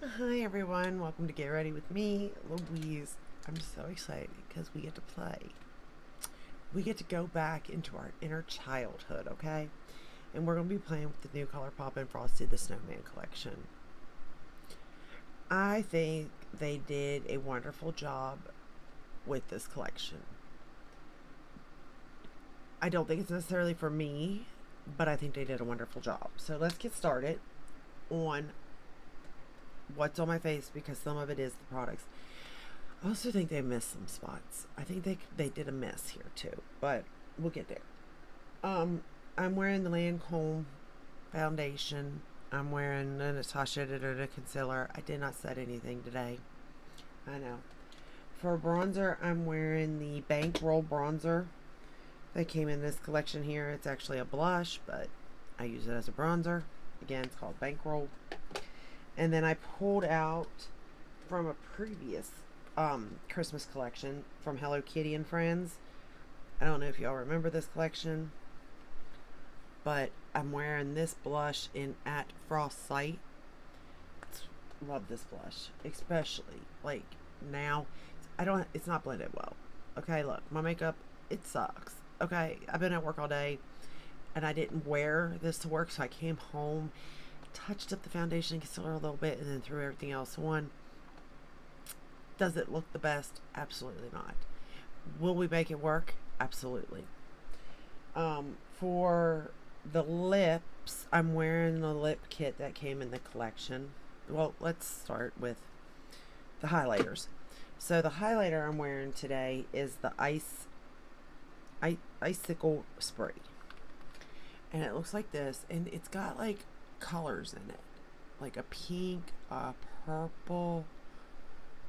Hi everyone, welcome to Get Ready with me, Louise. I'm so excited because we get to play. We get to go back into our inner childhood, okay? And we're going to be playing with the new Colourpop and Frosty the Snowman collection. I think they did a wonderful job with this collection. I don't think it's necessarily for me, but I think they did a wonderful job. So let's get started on what's on my face because some of it is the products. I also think they missed some spots. I think they did a miss here too, but we'll get there. I'm wearing the Lancome foundation. I'm wearing the Natasha Denona concealer. I did not set anything today. I know. For bronzer, I'm wearing the Bankroll bronzer. That came in this collection here. It's actually a blush, but I use it as a bronzer. Again, it's called Bankroll. And then I pulled out from a previous Christmas collection from Hello Kitty and Friends. I don't know if y'all remember this collection, but I'm wearing this blush in At Frosty. Love this blush, especially like now. It's not blended well. Okay, look, my makeup, it sucks. Okay, I've been at work all day and I didn't wear this to work, so I came home, touched up the foundation and concealer a little bit, and then threw everything else on. Does it look the best? Absolutely not. Will we make it work? Absolutely. For the lips, I'm wearing the lip kit that came in the collection. Well, let's start with the highlighters. So the highlighter I'm wearing today is the icicle spray, and it looks like this, and it's got like colors in it, like a pink, a purple,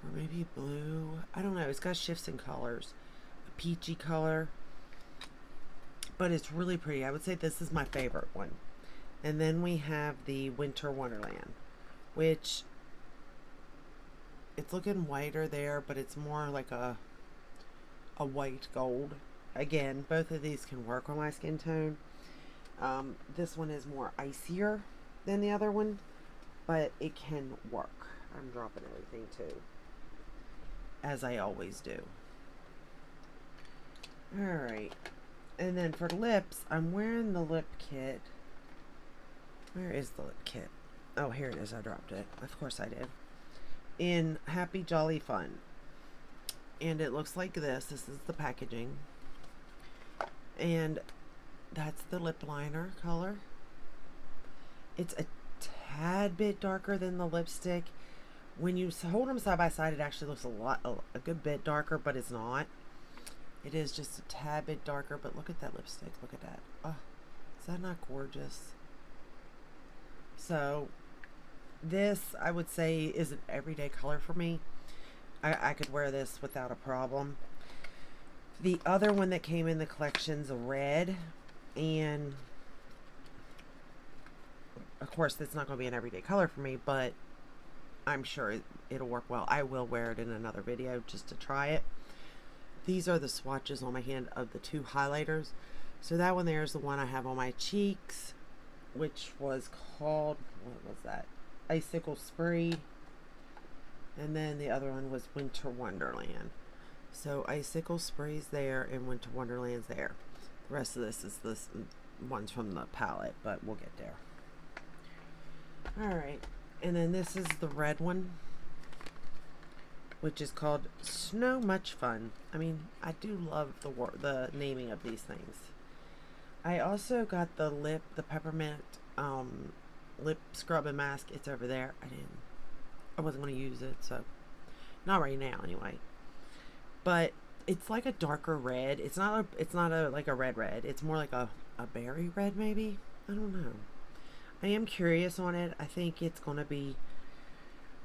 or maybe blue. I don't know. It's got shifts in colors, a peachy color, but it's really pretty. I would say this is my favorite one. And then we have the Winter Wonderland, which it's looking whiter there, but it's more like a white gold. Again, both of these can work on my skin tone. This one is more icier than the other one, but it can work. I'm dropping everything too, as I always do. Alright, and then for lips, I'm wearing the lip kit. Where is the lip kit? Oh, here it is. I dropped it. Of course I did. In Happy Jolly Fun. And it looks like this. This is the packaging. And that's the lip liner color. It's a tad bit darker than the lipstick. When you hold them side by side, it actually looks a good bit darker, but it's not. It is just a tad bit darker, but look at that lipstick. Look at that. Oh, is that not gorgeous? So this, I would say, is an everyday color for me. I could wear this without a problem. The other one that came in the collection's a red, and of course it's not going to be an everyday color for me, but I'm sure it'll work well. I will wear it in another video just to try it. These are the swatches on my hand of the two highlighters. So that one there is the one I have on my cheeks, which was called, what was that? Icicle Spray. And then the other one was Winter Wonderland. So Icicle Spray's there and Winter Wonderland's there. The rest of this is this one's from the palette, but we'll get there. Alright, and then this is the red one, which is called Snow Much Fun. I mean, I do love the naming of these things. I also got the peppermint lip scrub and mask. It's over there. I wasn't going to use it, so not right now anyway. But it's like a darker red. It's not like a red. It's more like a berry red maybe. I don't know. I am curious on it. I think it's going to be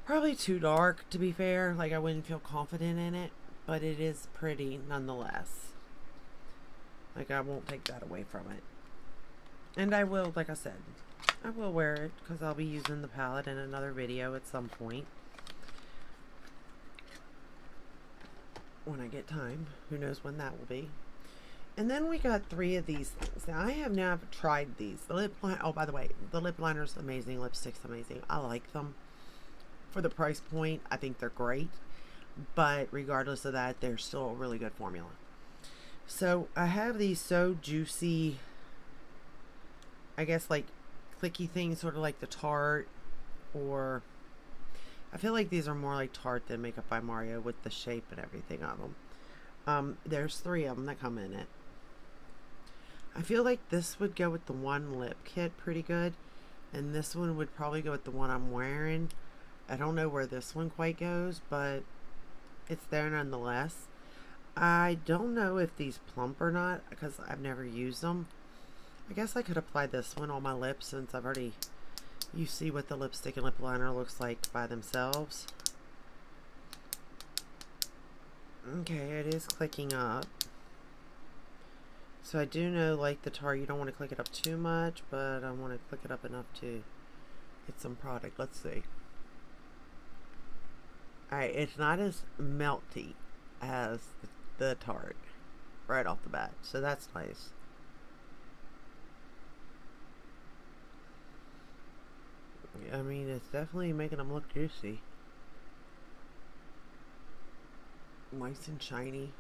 probably too dark, to be fair. Like, I wouldn't feel confident in it, but it is pretty nonetheless. Like, I won't take that away from it. And I will, like I said, I will wear it because I'll be using the palette in another video at some point. When I get time. Who knows when that will be. And then we got 3 of these things. Now, I have now tried these. The lip line. Oh, by the way, the lip liner's amazing. Lipstick's amazing. I like them. For the price point, I think they're great. But regardless of that, they're still a really good formula. So I have these So Juicy, I guess like clicky things, sort of like the Tarte, or I feel like these are more like Tarte than Makeup by Mario with the shape and everything of them. There's 3 of them that come in it. I feel like this would go with the one lip kit pretty good, and this one would probably go with the one I'm wearing. I don't know where this one quite goes, but it's there nonetheless. I don't know if these plump or not because I've never used them. I guess I could apply this one on my lips since I've already... You see what the lipstick and lip liner looks like by themselves. Okay, it is clicking up. So I do know, like the Tarte, you don't want to click it up too much, but I want to click it up enough to get some product. Let's see. Alright, it's not as melty as the Tarte right off the bat, so that's nice. I mean, it's definitely making them look juicy. Nice and shiny.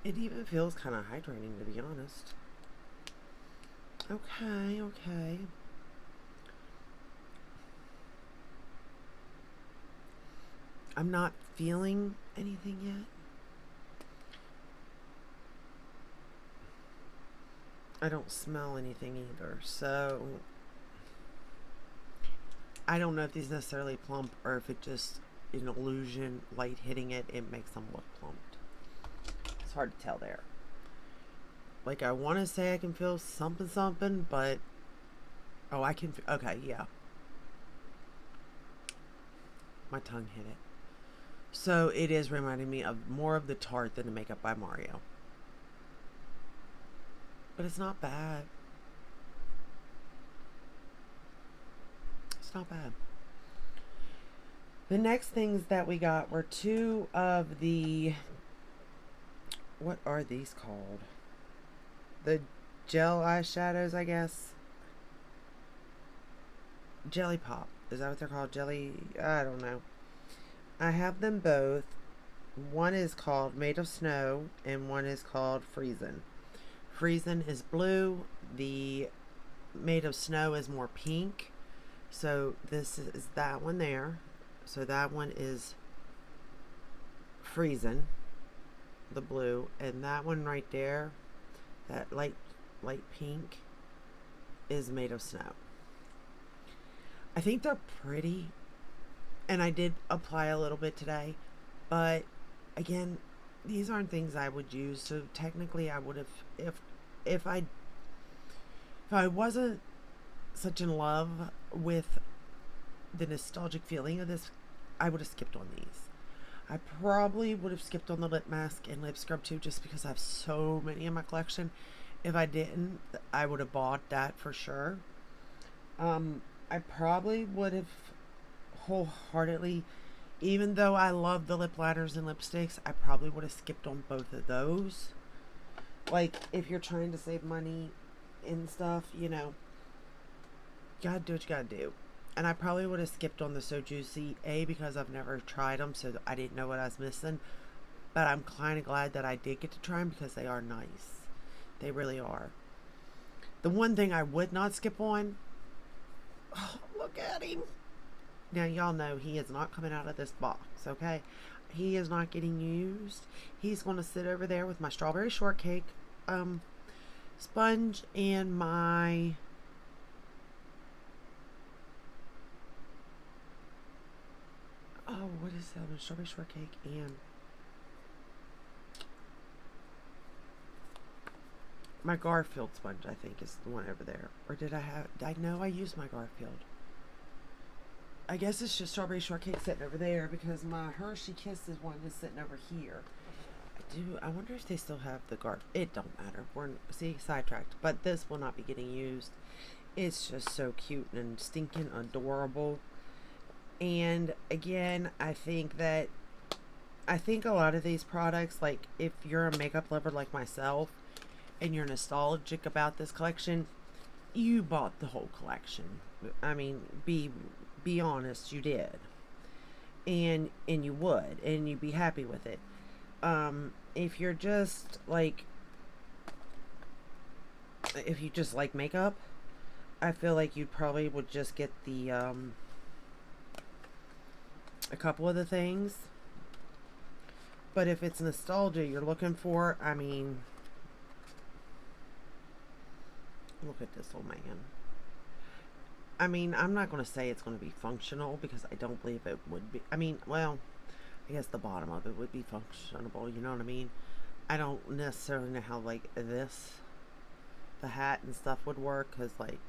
It even feels kind of hydrating, to be honest. Okay, okay. I'm not feeling anything yet. I don't smell anything either, so I don't know if these necessarily plump or if it just an illusion, light hitting it, it makes them look plumped. It's hard to tell there. Like, I want to say I can feel something, but oh, I can. Okay, yeah. My tongue hit it. So it is reminding me of more of the Tarte than the Makeup by Mario. But it's not bad. It's not bad. The next things that we got were 2 of the... What are these called? The gel eyeshadows, I guess. Jelly Pop. Is that what they're called? Jelly... I don't know. I have them both. One is called Made of Snow, and one is called Freezin'. Freezin' is blue. The Made of Snow is more pink. So this is that one there. So that one is Freezin', the blue, and that one right there, that light pink, is Made of Snow. I think they're pretty, and I did apply a little bit today, but again, these aren't things I would use. So technically, I would have if I wasn't such in love with the nostalgic feeling of this, I would have skipped on these. I probably would have skipped on the lip mask and lip scrub too, just because I have so many in my collection. If I didn't, I would have bought that for sure. I probably would have wholeheartedly, even though I love the lip liners and lipsticks, I probably would have skipped on both of those. Like, if you're trying to save money and stuff, you know, you gotta do what you gotta do. And I probably would have skipped on the So Juicy, A, because I've never tried them, so I didn't know what I was missing. But I'm kind of glad that I did get to try them because they are nice. They really are. The one thing I would not skip on, oh, look at him. Now, y'all know he is not coming out of this box, okay? He is not getting used. He's going to sit over there with my strawberry shortcake sponge and my... Oh, what is that? Strawberry shortcake and my Garfield sponge, I think, is the one over there. Or did I know I used my Garfield? I guess it's just strawberry shortcake sitting over there because my Hershey Kisses one is sitting over here. I wonder if they still have the It don't matter. See, sidetracked. But this will not be getting used. It's just so cute and stinking adorable. And again, I think a lot of these products, like if you're a makeup lover like myself and you're nostalgic about this collection, you bought the whole collection. I mean, be be honest, you did. And you would, and you'd be happy with it. If you're just like, if you just like makeup, I feel like you probably would just get the a couple of the things. But if it's nostalgia you're looking for, I mean, look at this old man. I mean, I'm not going to say it's going to be functional because I don't believe it would be. I mean, well, I guess the bottom of it would be functionable, you know what I mean? I don't necessarily know how, like, this, the hat and stuff would work because, like,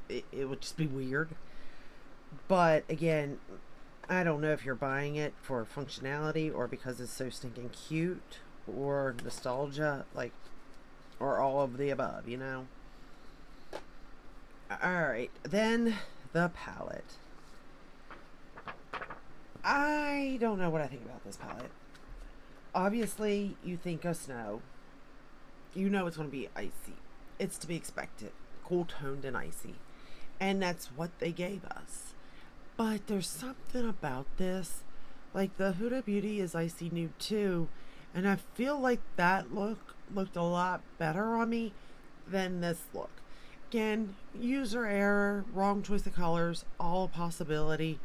it would just be weird. But, again, I don't know if you're buying it for functionality or because it's so stinking cute or nostalgia, like, or all of the above, you know? Alright, then the palette. I don't know what I think about this palette. Obviously, you think of snow. You know it's going to be icy. It's to be expected. Cool toned and icy. And that's what they gave us. But there's something about this. Like the Huda Beauty is icy nude too. And I feel like that looked a lot better on me than this look. Again, user error, wrong choice of colors, all a possibility.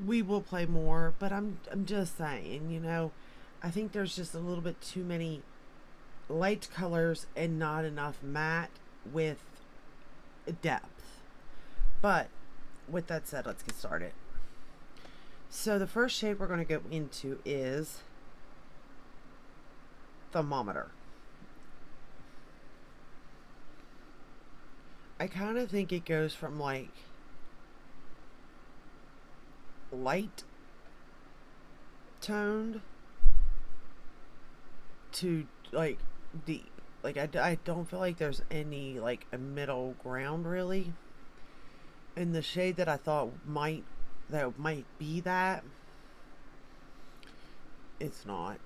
We will play more, but I'm just saying, you know, I think there's just a little bit too many light colors and not enough matte with depth. But with that said, let's get started. So the first shade we're going to go into is Thermometer. I kind of think it goes from like light toned to like deep. Like I don't feel like there's any like a middle ground really. And the shade that I thought might be that, it's not.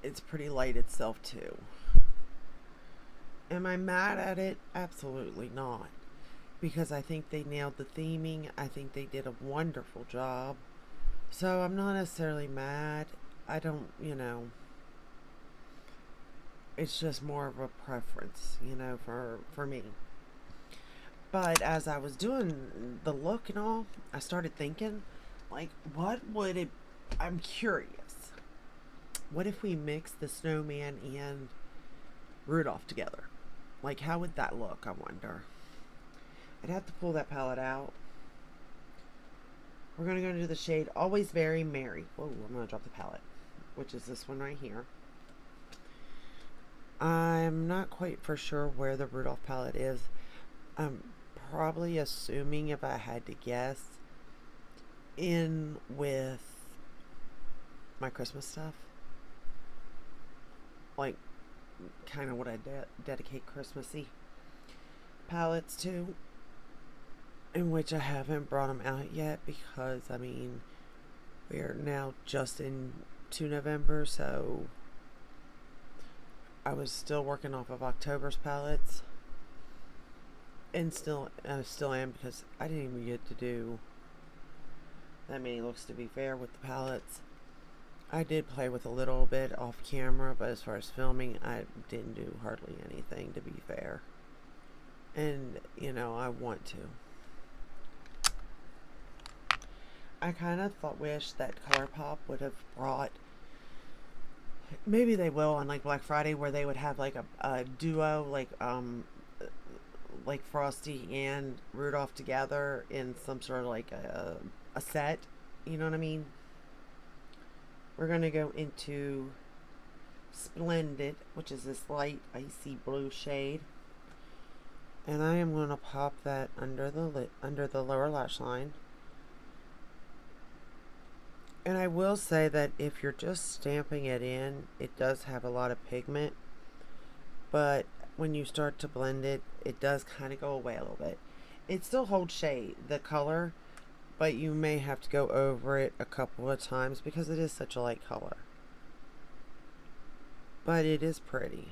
It's pretty light itself too. Am I mad at it? Absolutely not. Because I think they nailed the theming. I think they did a wonderful job. So I'm not necessarily mad. I don't, you know. It's just more of a preference, you know, for me. But as I was doing the look and all, I started thinking, like, what would it... I'm curious. What if we mix the Snowman and Rudolph together? Like, how would that look, I wonder? I'd have to pull that palette out. We're going to go into the shade Always Very Merry. Whoa, I'm going to drop the palette, which is this one right here. I'm not quite for sure where the Rudolph palette is. I'm probably assuming, if I had to guess, in with my Christmas stuff. Like, kind of what I dedicate Christmassy palettes to, in which I haven't brought them out yet because, I mean, we are now just into November, so I was still working off of October's palettes, and still am, because I didn't even get to do that many looks, to be fair, with the palettes. I did play with a little bit off camera, but as far as filming, I didn't do hardly anything, to be fair. And, you know, I want to. I kind of wish that Colourpop would have brought, maybe they will on like Black Friday, where they would have like a duo, like Frosty and Rudolph together in some sort of like a set. You know what I mean? We're going to go into Splendid, which is this light icy blue shade. And I am going to pop that under the lower lash line. And I will say that if you're just stamping it in, it does have a lot of pigment. But when you start to blend it, it does kind of go away a little bit. It still holds shade, the color, but you may have to go over it a couple of times because it is such a light color. But it is pretty.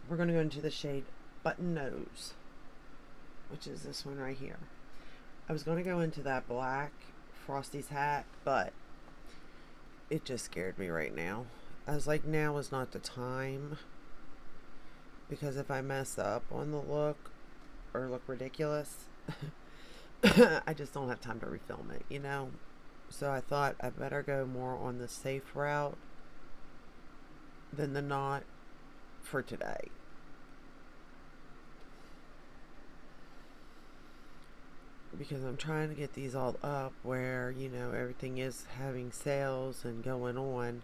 we're going to go into the shade Button Nose, which is this one right here. I was going to go into that black Frosty's hat, but it just scared me right now. I was like, now is not the time, because if I mess up on the look or look ridiculous, I just don't have time to refilm it, you know? So I thought I better go more on the safe route than the not for today. Because I'm trying to get these all up where, you know, everything is having sales and going on.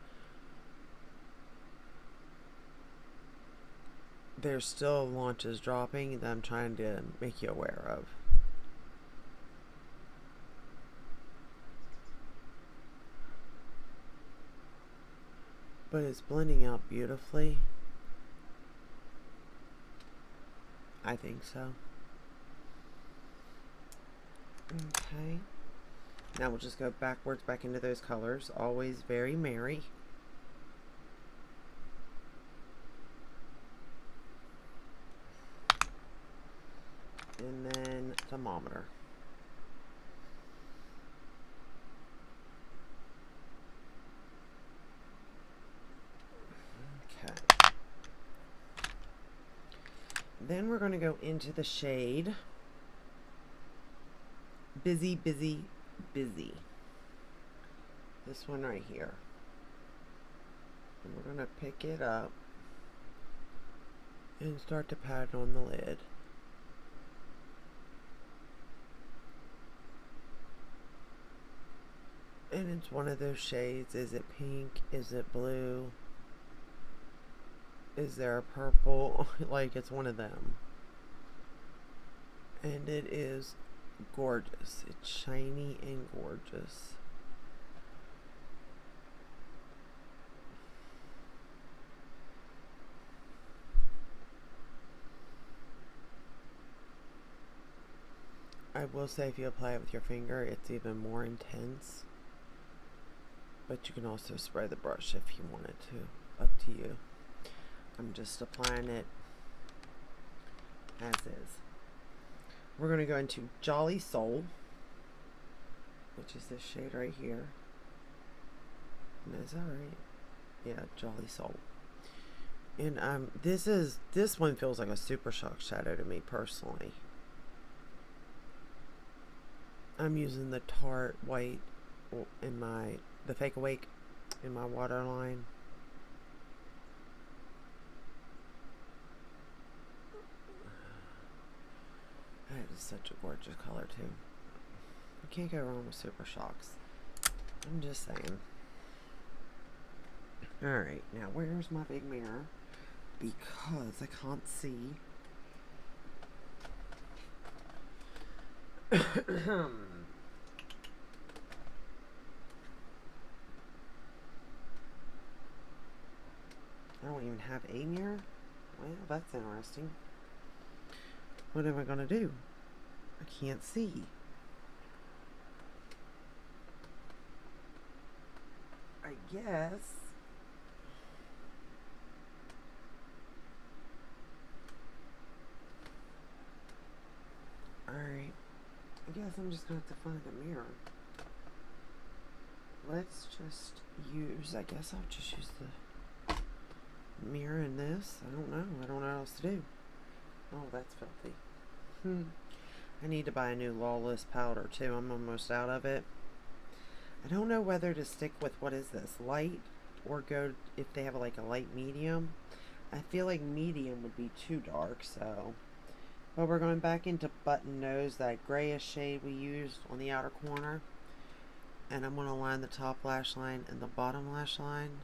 There's still launches dropping that I'm trying to make you aware of. But it's blending out beautifully. I think so. Okay. Now we'll just go backwards back into those colors. Always very merry. And then thermometer. Okay. Then we're going to go into the shade Busy, Busy, Busy. This one right here. And we're going to pick it up and start to pat it on the lid. And it's one of those shades. Is it pink? Is it blue? Is there a purple? Like, it's one of them. And it is gorgeous. It's shiny and gorgeous. I will say if you apply it with your finger, it's even more intense. But you can also spray the brush if you wanted to. Up to you. I'm just applying it as is. We're going to go into Jolly Soul, which is this shade right here. And is that right? Yeah, Jolly Soul. And this one feels like a Super Shock shadow to me personally. I'm using the Tarte White in the Fake Awake in my waterline. That is such a gorgeous color too. You can't go wrong with Super Shocks. I'm just saying. Alright, now where's my big mirror? Because I can't see. I don't even have a mirror? Well, that's interesting. What am I going to do? I can't see. I guess. Alright. I guess I'm just going to have to find a mirror. Let's just use, I guess I'll just use the mirror in this. I don't know. I don't know what else to do. Oh, that's filthy. I need to buy a new Lawless powder too. I'm almost out of it. I don't know whether to stick with, what is this, light, or go if they have like a light medium. I feel like medium would be too dark, so. But we're going back into Button Nose, that grayish shade we used on the outer corner. And I'm going to line the top lash line and the bottom lash line.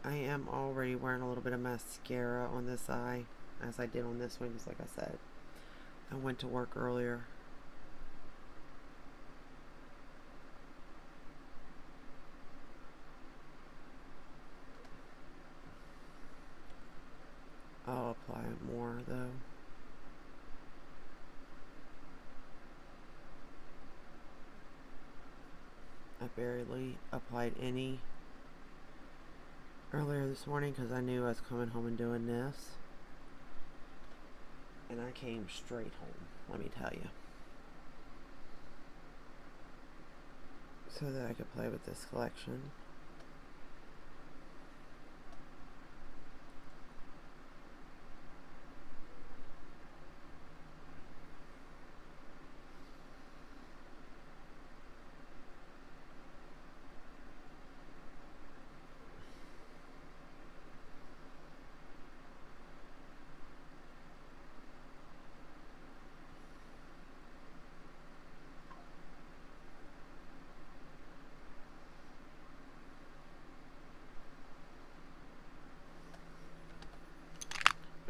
I am already wearing a little bit of mascara on this eye, as I did on this one, just like I said. I went to work earlier. I'll apply it more though. I barely applied any. earlier this morning because I knew I was coming home and doing this. And I came straight home, let me tell you. So that I could play with this collection.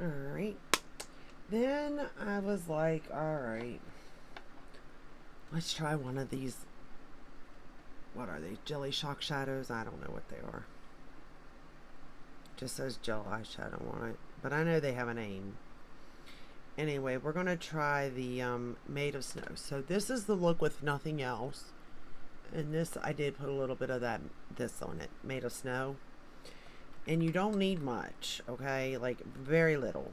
Alright. Then I was like, alright, let's try one of these. What are they? Jelly Shock Shadows? I don't know what they are. Just says gel eyeshadow on it. But I know they have a name. Anyway, we're going to try the Made of Snow. So this is the look with nothing else. And this, I did put a little bit of this on it. Made of Snow. And you don't need much, okay? Like, very little.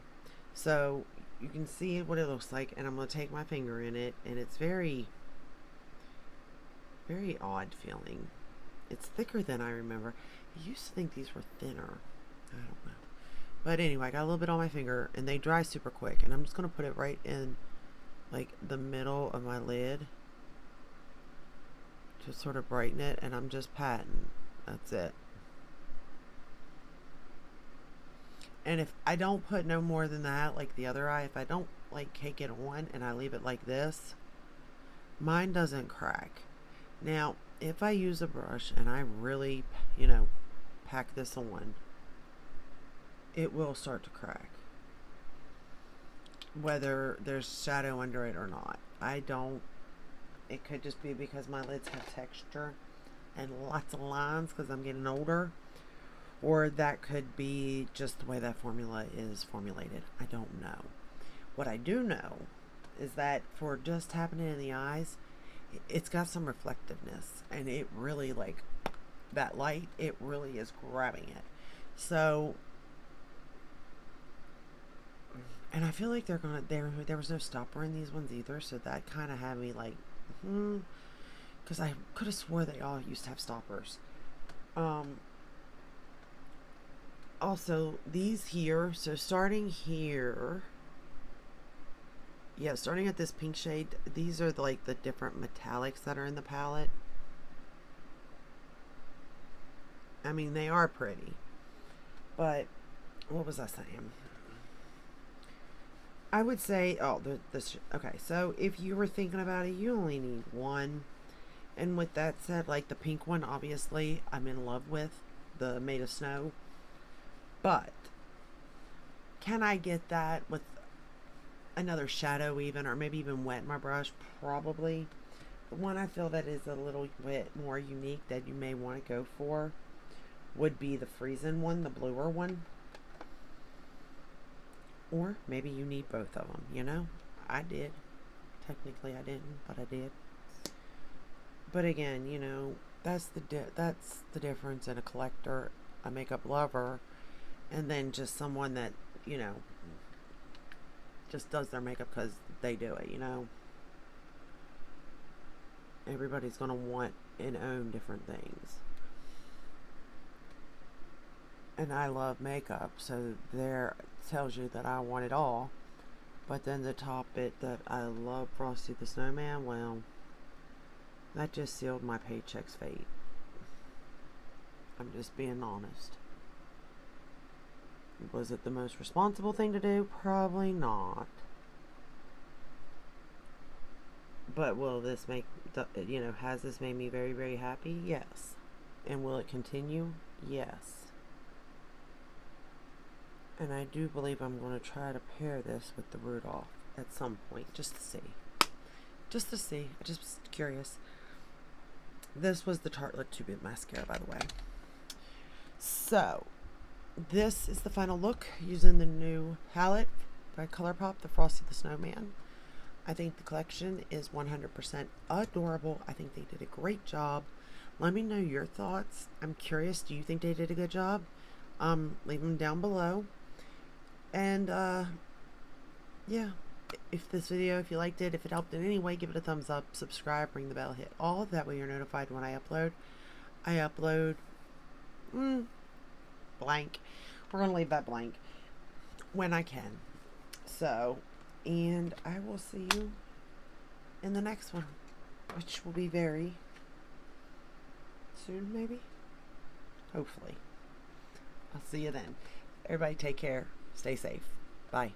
So, you can see what it looks like. And I'm going to take my finger in it. And it's very, very odd feeling. It's thicker than I remember. I used to think these were thinner. I don't know. But anyway, I got a little bit on my finger. And they dry super quick. And I'm just going to put it right in, like, the middle of my lid. To sort of brighten it. And I'm just patting. That's it. And if I don't put no more than that, like the other eye, if I don't like cake it on and I leave it like this, mine doesn't crack. Now, if I use a brush and I really, pack this on, it will start to crack. Whether there's shadow under it or not. It could just be because my lids have texture and lots of lines because I'm getting older. Or that could be just the way that formula is formulated. I don't know. What I do know is that for just tapping it in the eyes, it's got some reflectiveness. And it really, like, that light, it really is grabbing it. So, and I feel like there was no stopper in these ones either. So that kind of had me like, because I could have swore they all used to have stoppers. Also, these here, so starting here, starting at this pink shade, these are like the different metallics that are in the palette. I mean, they are pretty, but what was I saying? I would say, okay, so if you were thinking about it, you only need one. And with that said, like the pink one, obviously, I'm in love with the Made of Snow. But can I get that with another shadow even, or maybe even wet my brush? Probably. The one I feel that is a little bit more unique that you may want to go for would be the Friesen one, the bluer one. Or maybe you need both of them, I did. Technically I didn't, but I did. But again, that's the difference in a collector, a makeup lover, and then just someone that, just does their makeup because they do it, Everybody's going to want and own different things. And I love makeup, so there tells you that I want it all. But then to top it, that I love Frosty the Snowman, well, that just sealed my paycheck's fate. I'm just being honest. Was it the most responsible thing to do? Probably not. But will this has this made me very, very happy? Yes. And will it continue? Yes. And I do believe I'm going to try to pair this with the Rudolph at some point, just to see. Just to see. I'm just curious. This was the Tartelette 2-bit mascara, by the way. So, this is the final look using the new palette by Colourpop, the Frosty the Snowman. I think the collection is 100% adorable. I think they did a great job. Let me know your thoughts. I'm curious, do you think they did a good job? Leave them down below. And yeah, if this video, if you liked it, if it helped in any way, give it a thumbs up, subscribe, ring the bell, hit all. That way you're notified when I upload. I upload blank. We're going to leave that blank when I can. So, and I will see you in the next one, which will be very soon, maybe. Hopefully. I'll see you then. Everybody take care. Stay safe. Bye.